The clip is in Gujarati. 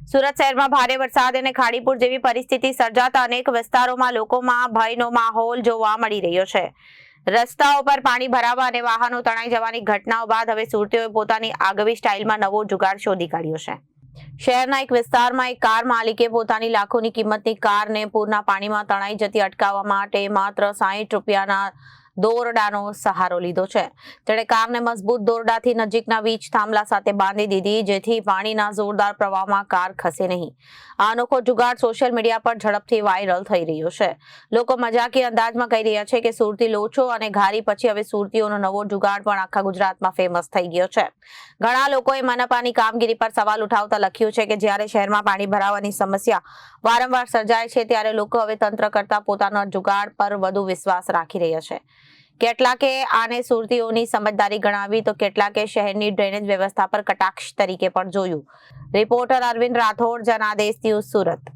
સુરત શહેરમાં ભારે વરસાદ અને ખાડીપુર જેવી પરિસ્થિતિ સર્જાતા અનેક વિસ્તારોમાં લોકોમાં ભયનો માહોલ જોવા મળી રહ્યો છે। રસ્તાઓ પર પાણી ભરાવા અને વાહનો તણાઈ જવાની ઘટનાઓ બાદ હવે સુરતીઓએ પોતાની આગવી સ્ટાઇલમાં નવો જુગાડ શોધી કાઢ્યો છે। શહેરના એક વિસ્તારમાં એક કાર માલિકે પોતાની લાખોની કિંમતની કારને પૂરના પાણીમાં તણાઈ જતી અટકાવવા માટે માત્ર 60 રૂપિયાના દોરડાનો સહારો લીધો છે। તેણે કારને મજબૂત દોરડાથી નજીકના વીજ થાંભલા સાથે બાંધી દીધી, જેથી પાણીના જોરદાર પ્રવાહમાં કાર ખસે નહીં। આ અનોખો જુગાડ સોશિયલ મીડિયા પર ઝડપથી વાયરલ થઈ રહ્યો છે। લોકો મજાકીય અંદાજમાં કહી રહ્યા છે કે સુરતી લોચો અને ઘારી પછી હવે સુરતીઓનો નવો જુગાડ પણ આખા ગુજરાતમાં ફેમસ થઈ ગયો છે। ઘણા લોકોએ મનપાની કામગીરી પર સવાલ ઉઠાવતા લખ્યું છે કે જ્યારે શહેરમાં પાણી ભરાવાની સમસ્યા વારંવાર સર્જાય છે, ત્યારે લોકો હવે તંત્ર કરતા પોતાના જુગાડ પર વધુ વિશ્વાસ રાખી રહ્યા છે। કેટલાકે આને સુરતીઓની સમજદારી ગણાવી તો કેટલાકે શહેરની ડ્રેનેજ વ્યવસ્થા પર કટાક્ષ તરીકે પણ જોયું। Reporter Arvind Rathod, Janadesh news, Surat.